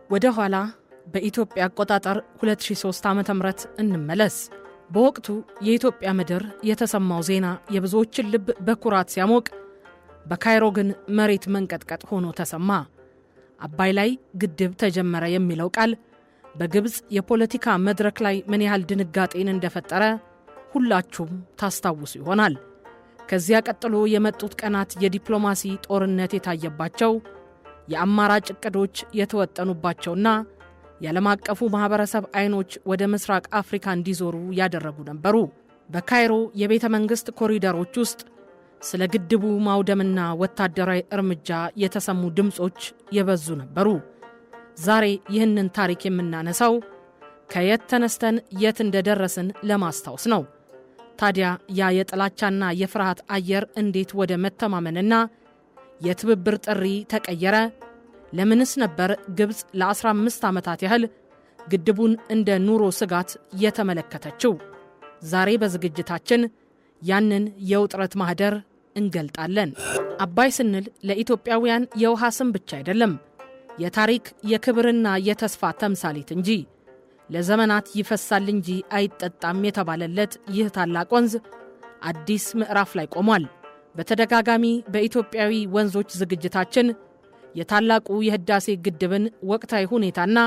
ወደ ኋላ በኢትዮጵያ አቆጣጠር 2003 ዓመተ ምህረት እንመለስ። በወቅቱ የኢትዮጵያ ምድር የተሰማው ዜና የብዙዎችን ልብ በኩራት ሲያሞቅ፣ በካይሮ ግን መሬት መንቀጥቀጥ ሆኖ ተሰማ። አባይ ላይ ግድብ ተጀመረ የሚለው ቃል በግብጽ የፖለቲካ መድረክ ላይ ምን ያህል ድንጋጤን እንደፈጠረ ሁላችሁም ታስታውሱ ይሆናል። ከዚያ ቀጥሎ የመጡት ቀናት የዲፕሎማሲ ጦርነት የታየባቸው፣ የአማራጭ ዕቅዶች የተወጠኑባቸውና የዓለም አቀፉ ማህበረሰብ አይኖች ወደ ምስራቅ አፍሪካ እንዲዞሩ ያደረጉ ነበሩ። በካይሮ የቤተ መንግሥት ኮሪደሮች ውስጥ ስለ ግድቡ ማውደምና ወታደራዊ እርምጃ የተሰሙ ድምጾች የበዙ ነበሩ። ዛሬ ይህንን ታሪክ የምናነሳው ከየት ተነስተን የት እንደደረስን ለማስታወስ ነው። ታዲያ ያ የጥላቻና የፍርሃት አየር እንዴት ወደ መተማመንና የትብብር ጥሪ ተቀየረ? ለምንስ ነበር ግብጽ ለ15 ዓመታት ያህል ግድቡን እንደ ኑሮ ስጋት የተመለከተችው? ዛሬ በዝግጅታችን ያንን የውጥረት ማህደር እንገልጣለን። አባይ ስንል ለኢትዮጵያውያን የውሃ ስም ብቻ አይደለም፣ የታሪክ የክብርና የተስፋ ተምሳሌት እንጂ። ለዘመናት ይፈሳል እንጂ አይጠጣም የተባለለት ይህ ታላቅ ወንዝ አዲስ ምዕራፍ ላይ ቆሟል። በተደጋጋሚ በኢትዮጵያዊ ወንዞች ዝግጅታችን የታላቁ የህዳሴ ግድብን ወቅታዊ ሁኔታና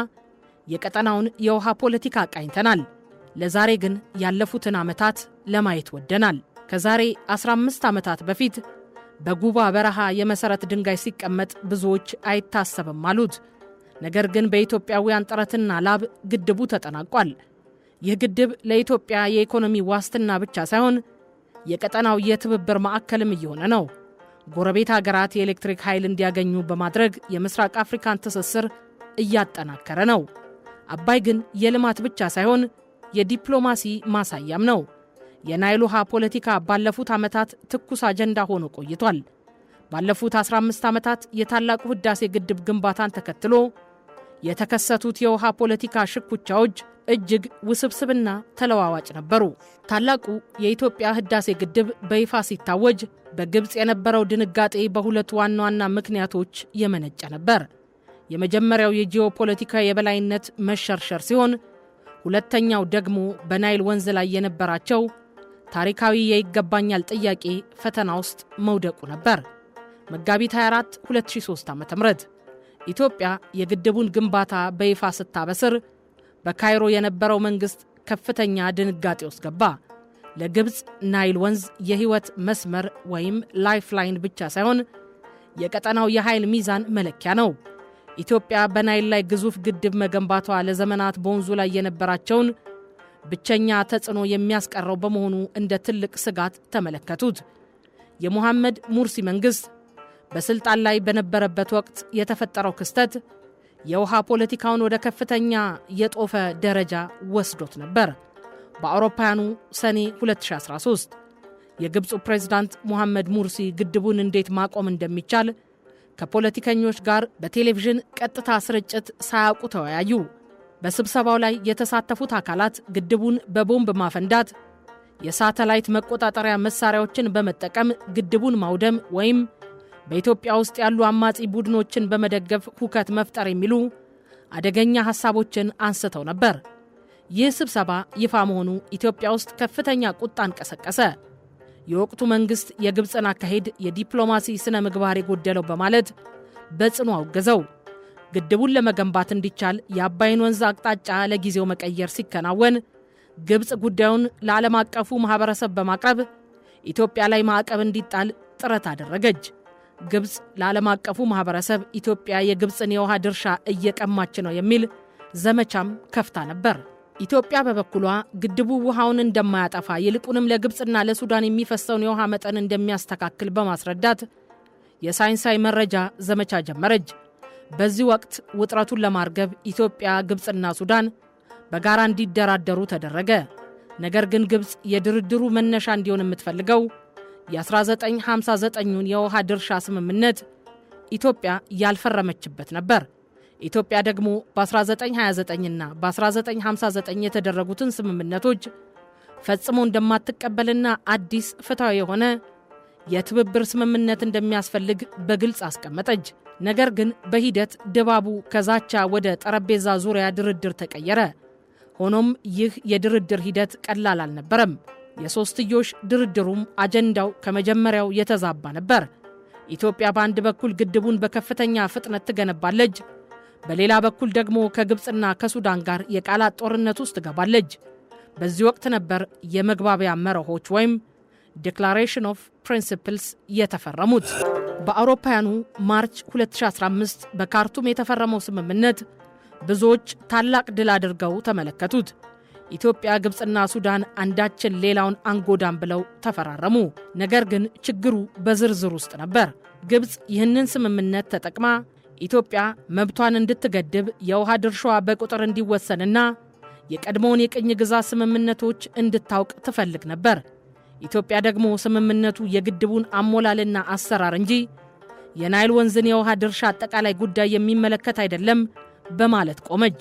የቀጠናውን የውሃ ፖለቲካ ቃኝተናል። ለዛሬ ግን ያለፉትን ዓመታት ለማየት ወደናል። ከዛሬ 15 ዓመታት በፊት በጉባ በረሃ የመሠረት ድንጋይ ሲቀመጥ ብዙዎች አይታሰብም አሉት። ነገር ግን በኢትዮጵያውያን ጥረትና ላብ ግድቡ ተጠናቋል። ይህ ግድብ ለኢትዮጵያ የኢኮኖሚ ዋስትና ብቻ ሳይሆን የቀጠናው የትብብር ማዕከልም እየሆነ ነው። ጎረቤት ሀገራት የኤሌክትሪክ ኃይል እንዲያገኙ በማድረግ የምስራቅ አፍሪካን ትስስር እያጠናከረ ነው። አባይ ግን የልማት ብቻ ሳይሆን የዲፕሎማሲ ማሳያም ነው። የናይል ውሃ ፖለቲካ ባለፉት ዓመታት ትኩስ አጀንዳ ሆኖ ቆይቷል። ባለፉት 15 ዓመታት የታላቁ ህዳሴ ግድብ ግንባታን ተከትሎ የተከሰቱት የውሃ ፖለቲካ ሽኩቻዎች እጅግ ውስብስብና ተለዋዋጭ ነበሩ። ታላቁ የኢትዮጵያ ህዳሴ ግድብ በይፋ ሲታወጅ በግብጽ የነበረው ድንጋጤ በሁለት ዋና ዋና ምክንያቶች የመነጨ ነበር። የመጀመሪያው የጂኦፖለቲካ የበላይነት መሸርሸር ሲሆን፣ ሁለተኛው ደግሞ በናይል ወንዝ ላይ የነበራቸው ታሪካዊ የይገባኛል ጥያቄ ፈተና ውስጥ መውደቁ ነበር። መጋቢት 24 2003 ዓ.ም ኢትዮጵያ የግድቡን ግንባታ በይፋ ስታበስር በካይሮ የነበረው መንግሥት ከፍተኛ ድንጋጤ ውስጥ ገባ። ለግብጽ ናይል ወንዝ የህይወት መስመር ወይም ላይፍላይን ብቻ ሳይሆን የቀጠናው የኃይል ሚዛን መለኪያ ነው። ኢትዮጵያ በናይል ላይ ግዙፍ ግድብ መገንባቷ ለዘመናት በወንዙ ላይ የነበራቸውን ብቸኛ ተጽዕኖ የሚያስቀረው በመሆኑ እንደ ትልቅ ስጋት ተመለከቱት። የሙሐመድ ሙርሲ መንግሥት በስልጣን ላይ በነበረበት ወቅት የተፈጠረው ክስተት የውሃ ፖለቲካውን ወደ ከፍተኛ የጦፈ ደረጃ ወስዶት ነበር። በአውሮፓውያኑ ሰኔ 2013 የግብፁ ፕሬዝዳንት ሙሐመድ ሙርሲ ግድቡን እንዴት ማቆም እንደሚቻል ከፖለቲከኞች ጋር በቴሌቪዥን ቀጥታ ስርጭት ሳያውቁ ተወያዩ። በስብሰባው ላይ የተሳተፉት አካላት ግድቡን በቦምብ ማፈንዳት፣ የሳተላይት መቆጣጠሪያ መሳሪያዎችን በመጠቀም ግድቡን ማውደም ወይም በኢትዮጵያ ውስጥ ያሉ አማጺ ቡድኖችን በመደገፍ ሁከት መፍጠር የሚሉ አደገኛ ሐሳቦችን አንስተው ነበር። ይህ ስብሰባ ይፋ መሆኑ ኢትዮጵያ ውስጥ ከፍተኛ ቁጣን ቀሰቀሰ። የወቅቱ መንግሥት የግብፅን አካሄድ የዲፕሎማሲ ስነ ምግባር የጎደለው በማለት በጽኑ አውገዘው። ግድቡን ለመገንባት እንዲቻል የአባይን ወንዝ አቅጣጫ ለጊዜው መቀየር ሲከናወን፣ ግብፅ ጉዳዩን ለዓለም አቀፉ ማህበረሰብ በማቅረብ ኢትዮጵያ ላይ ማዕቀብ እንዲጣል ጥረት አደረገች። ግብፅ ለዓለም አቀፉ ማህበረሰብ ኢትዮጵያ የግብፅን የውሃ ድርሻ እየቀማች ነው የሚል ዘመቻም ከፍታ ነበር። ኢትዮጵያ በበኩሏ ግድቡ ውሃውን እንደማያጠፋ ይልቁንም ለግብፅና ለሱዳን የሚፈሰውን የውሃ መጠን እንደሚያስተካክል በማስረዳት የሳይንሳዊ መረጃ ዘመቻ ጀመረች። በዚህ ወቅት ውጥረቱን ለማርገብ ኢትዮጵያ፣ ግብፅና ሱዳን በጋራ እንዲደራደሩ ተደረገ። ነገር ግን ግብፅ የድርድሩ መነሻ እንዲሆን የምትፈልገው የ1959ን የውሃ ድርሻ ስምምነት ኢትዮጵያ ያልፈረመችበት ነበር። ኢትዮጵያ ደግሞ በ1929ና በ1959 የተደረጉትን ስምምነቶች ፈጽሞ እንደማትቀበልና አዲስ ፍትሃዊ የሆነ የትብብር ስምምነት እንደሚያስፈልግ በግልጽ አስቀመጠች። ነገር ግን በሂደት ድባቡ ከዛቻ ወደ ጠረጴዛ ዙሪያ ድርድር ተቀየረ። ሆኖም ይህ የድርድር ሂደት ቀላል አልነበረም። የሶስትዮሽ ድርድሩም አጀንዳው ከመጀመሪያው የተዛባ ነበር። ኢትዮጵያ በአንድ በኩል ግድቡን በከፍተኛ ፍጥነት ትገነባለች፣ በሌላ በኩል ደግሞ ከግብፅና ከሱዳን ጋር የቃላት ጦርነት ውስጥ ትገባለች። በዚህ ወቅት ነበር የመግባቢያ መርሆች ወይም ዲክላሬሽን ኦፍ ፕሪንሲፕልስ የተፈረሙት። በአውሮፓውያኑ ማርች 2015 በካርቱም የተፈረመው ስምምነት ብዙዎች ታላቅ ድል አድርገው ተመለከቱት። ኢትዮጵያ፣ ግብፅና ሱዳን አንዳችን ሌላውን አንጎዳም ብለው ተፈራረሙ። ነገር ግን ችግሩ በዝርዝር ውስጥ ነበር። ግብፅ ይህንን ስምምነት ተጠቅማ ኢትዮጵያ መብቷን እንድትገድብ፣ የውሃ ድርሻዋ በቁጥር እንዲወሰንና የቀድሞውን የቅኝ ግዛት ስምምነቶች እንድታውቅ ትፈልግ ነበር። ኢትዮጵያ ደግሞ ስምምነቱ የግድቡን አሞላልና አሰራር እንጂ የናይል ወንዝን የውሃ ድርሻ አጠቃላይ ጉዳይ የሚመለከት አይደለም በማለት ቆመች።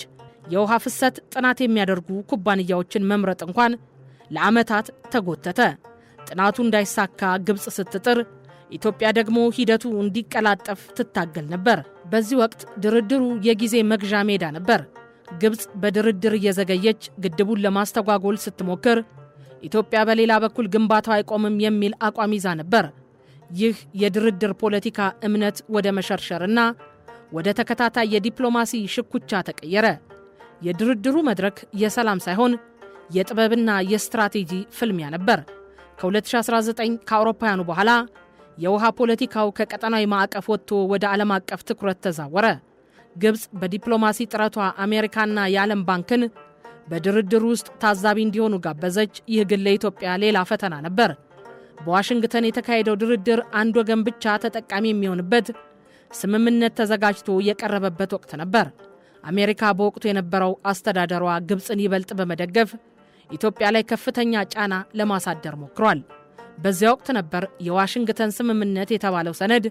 የውሃ ፍሰት ጥናት የሚያደርጉ ኩባንያዎችን መምረጥ እንኳን ለዓመታት ተጎተተ። ጥናቱ እንዳይሳካ ግብፅ ስትጥር፣ ኢትዮጵያ ደግሞ ሂደቱ እንዲቀላጠፍ ትታገል ነበር። በዚህ ወቅት ድርድሩ የጊዜ መግዣ ሜዳ ነበር። ግብፅ በድርድር እየዘገየች ግድቡን ለማስተጓጎል ስትሞክር፣ ኢትዮጵያ በሌላ በኩል ግንባታው አይቆምም የሚል አቋም ይዛ ነበር። ይህ የድርድር ፖለቲካ እምነት ወደ መሸርሸርና ወደ ተከታታይ የዲፕሎማሲ ሽኩቻ ተቀየረ። የድርድሩ መድረክ የሰላም ሳይሆን የጥበብና የስትራቴጂ ፍልሚያ ነበር። ከ2019 ከአውሮፓውያኑ በኋላ የውሃ ፖለቲካው ከቀጠናዊ ማዕቀፍ ወጥቶ ወደ ዓለም አቀፍ ትኩረት ተዛወረ። ግብፅ በዲፕሎማሲ ጥረቷ አሜሪካና የዓለም ባንክን በድርድሩ ውስጥ ታዛቢ እንዲሆኑ ጋበዘች። ይህ ግን ለኢትዮጵያ ሌላ ፈተና ነበር። በዋሽንግተን የተካሄደው ድርድር አንድ ወገን ብቻ ተጠቃሚ የሚሆንበት ስምምነት ተዘጋጅቶ የቀረበበት ወቅት ነበር። አሜሪካ በወቅቱ የነበረው አስተዳደሯ ግብፅን ይበልጥ በመደገፍ ኢትዮጵያ ላይ ከፍተኛ ጫና ለማሳደር ሞክሯል። በዚያ ወቅት ነበር የዋሽንግተን ስምምነት የተባለው ሰነድ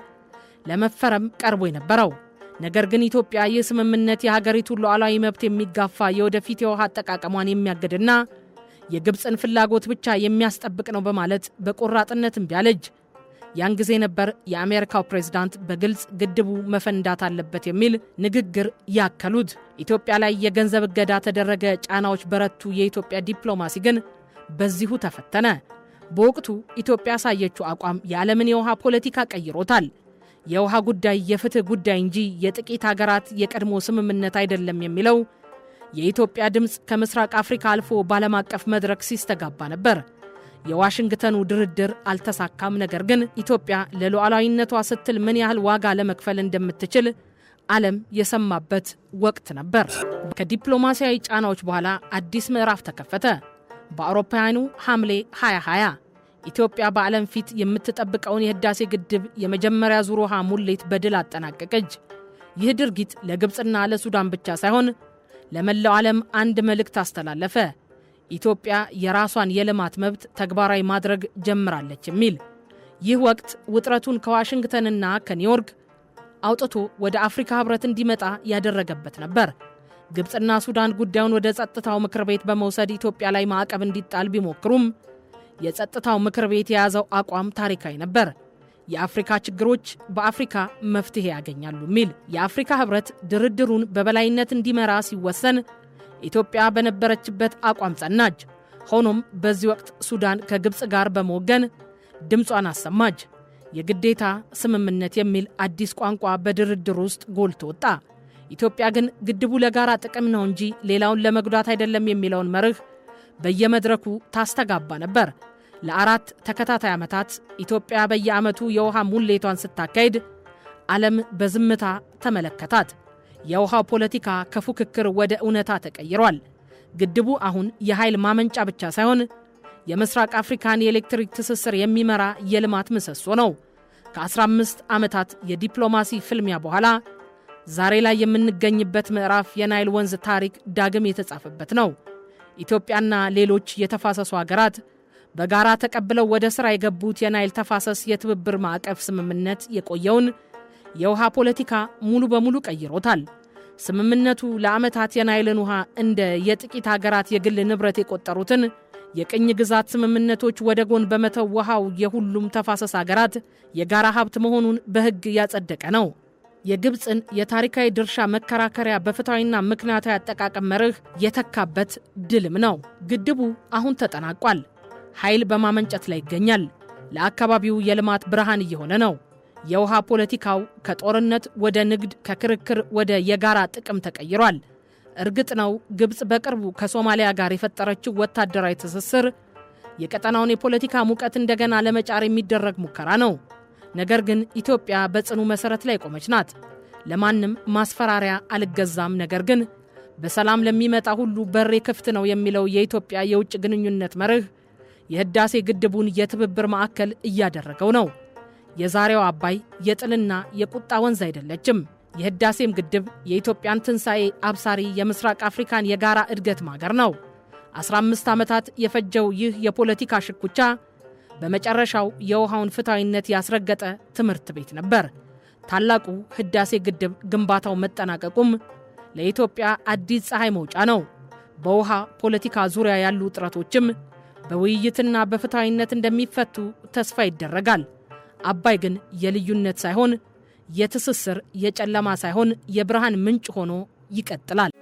ለመፈረም ቀርቦ የነበረው። ነገር ግን ኢትዮጵያ ይህ ስምምነት የሀገሪቱን ሉዓላዊ መብት የሚጋፋ የወደፊት የውሃ አጠቃቀሟን የሚያገድና የግብፅን ፍላጎት ብቻ የሚያስጠብቅ ነው በማለት በቆራጥነት እምቢ አለች። ያን ጊዜ ነበር የአሜሪካው ፕሬዝዳንት በግልጽ ግድቡ መፈንዳት አለበት የሚል ንግግር ያከሉት። ኢትዮጵያ ላይ የገንዘብ እገዳ ተደረገ፣ ጫናዎች በረቱ። የኢትዮጵያ ዲፕሎማሲ ግን በዚሁ ተፈተነ። በወቅቱ ኢትዮጵያ ያሳየችው አቋም የዓለምን የውሃ ፖለቲካ ቀይሮታል። የውሃ ጉዳይ የፍትህ ጉዳይ እንጂ የጥቂት ሀገራት የቀድሞ ስምምነት አይደለም የሚለው የኢትዮጵያ ድምፅ ከምስራቅ አፍሪካ አልፎ በዓለም አቀፍ መድረክ ሲስተጋባ ነበር። የዋሽንግተኑ ድርድር አልተሳካም። ነገር ግን ኢትዮጵያ ለሉዓላዊነቷ ስትል ምን ያህል ዋጋ ለመክፈል እንደምትችል ዓለም የሰማበት ወቅት ነበር። ከዲፕሎማሲያዊ ጫናዎች በኋላ አዲስ ምዕራፍ ተከፈተ። በአውሮፓውያኑ ሐምሌ 2020 ኢትዮጵያ በዓለም ፊት የምትጠብቀውን የህዳሴ ግድብ የመጀመሪያ ዙር ውሃ ሙሌት በድል አጠናቀቀች። ይህ ድርጊት ለግብፅና ለሱዳን ብቻ ሳይሆን ለመላው ዓለም አንድ መልእክት አስተላለፈ። ኢትዮጵያ የራሷን የልማት መብት ተግባራዊ ማድረግ ጀምራለች የሚል። ይህ ወቅት ውጥረቱን ከዋሽንግተንና ከኒውዮርክ አውጥቶ ወደ አፍሪካ ህብረት እንዲመጣ ያደረገበት ነበር። ግብፅና ሱዳን ጉዳዩን ወደ ጸጥታው ምክር ቤት በመውሰድ ኢትዮጵያ ላይ ማዕቀብ እንዲጣል ቢሞክሩም የጸጥታው ምክር ቤት የያዘው አቋም ታሪካዊ ነበር። የአፍሪካ ችግሮች በአፍሪካ መፍትሄ ያገኛሉ የሚል። የአፍሪካ ህብረት ድርድሩን በበላይነት እንዲመራ ሲወሰን ኢትዮጵያ በነበረችበት አቋም ጸናች። ሆኖም በዚህ ወቅት ሱዳን ከግብፅ ጋር በመወገን ድምጿን አሰማች። የግዴታ ስምምነት የሚል አዲስ ቋንቋ በድርድር ውስጥ ጎልቶ ወጣ። ኢትዮጵያ ግን ግድቡ ለጋራ ጥቅም ነው እንጂ ሌላውን ለመጉዳት አይደለም የሚለውን መርህ በየመድረኩ ታስተጋባ ነበር። ለ4 ተከታታይ ዓመታት ኢትዮጵያ በየዓመቱ የውሃ ሙሌቷን ስታካሄድ ዓለም በዝምታ ተመለከታት። የውሃው ፖለቲካ ከፉክክር ወደ እውነታ ተቀይሯል። ግድቡ አሁን የኃይል ማመንጫ ብቻ ሳይሆን የምስራቅ አፍሪካን የኤሌክትሪክ ትስስር የሚመራ የልማት ምሰሶ ነው። ከ15 ዓመታት የዲፕሎማሲ ፍልሚያ በኋላ ዛሬ ላይ የምንገኝበት ምዕራፍ የናይል ወንዝ ታሪክ ዳግም የተጻፈበት ነው። ኢትዮጵያና ሌሎች የተፋሰሱ ሀገራት በጋራ ተቀብለው ወደ ሥራ የገቡት የናይል ተፋሰስ የትብብር ማዕቀፍ ስምምነት የቆየውን የውሃ ፖለቲካ ሙሉ በሙሉ ቀይሮታል። ስምምነቱ ለዓመታት የናይልን ውሃ እንደ የጥቂት ሀገራት የግል ንብረት የቆጠሩትን የቅኝ ግዛት ስምምነቶች ወደ ጎን በመተው ውሃው የሁሉም ተፋሰስ ሀገራት የጋራ ሀብት መሆኑን በሕግ ያጸደቀ ነው። የግብፅን የታሪካዊ ድርሻ መከራከሪያ በፍትሃዊና ምክንያታዊ አጠቃቀም መርህ የተካበት ድልም ነው። ግድቡ አሁን ተጠናቋል። ኃይል በማመንጨት ላይ ይገኛል። ለአካባቢው የልማት ብርሃን እየሆነ ነው። የውሃ ፖለቲካው ከጦርነት ወደ ንግድ፣ ከክርክር ወደ የጋራ ጥቅም ተቀይሯል። እርግጥ ነው ግብፅ በቅርቡ ከሶማሊያ ጋር የፈጠረችው ወታደራዊ ትስስር የቀጠናውን የፖለቲካ ሙቀት እንደገና ለመጫር የሚደረግ ሙከራ ነው። ነገር ግን ኢትዮጵያ በጽኑ መሰረት ላይ ቆመች ናት። ለማንም ማስፈራሪያ አልገዛም፣ ነገር ግን በሰላም ለሚመጣ ሁሉ በሬ ክፍት ነው የሚለው የኢትዮጵያ የውጭ ግንኙነት መርህ የህዳሴ ግድቡን የትብብር ማዕከል እያደረገው ነው። የዛሬው አባይ የጥልና የቁጣ ወንዝ አይደለችም። የህዳሴም ግድብ የኢትዮጵያን ትንሣኤ አብሳሪ የምስራቅ አፍሪካን የጋራ እድገት ማገር ነው። 15 ዓመታት የፈጀው ይህ የፖለቲካ ሽኩቻ በመጨረሻው የውሃውን ፍትሃዊነት ያስረገጠ ትምህርት ቤት ነበር። ታላቁ ህዳሴ ግድብ ግንባታው መጠናቀቁም ለኢትዮጵያ አዲስ ፀሐይ መውጫ ነው። በውሃ ፖለቲካ ዙሪያ ያሉ ጥረቶችም በውይይትና በፍትሃዊነት እንደሚፈቱ ተስፋ ይደረጋል። አባይ ግን የልዩነት ሳይሆን የትስስር፣ የጨለማ ሳይሆን የብርሃን ምንጭ ሆኖ ይቀጥላል።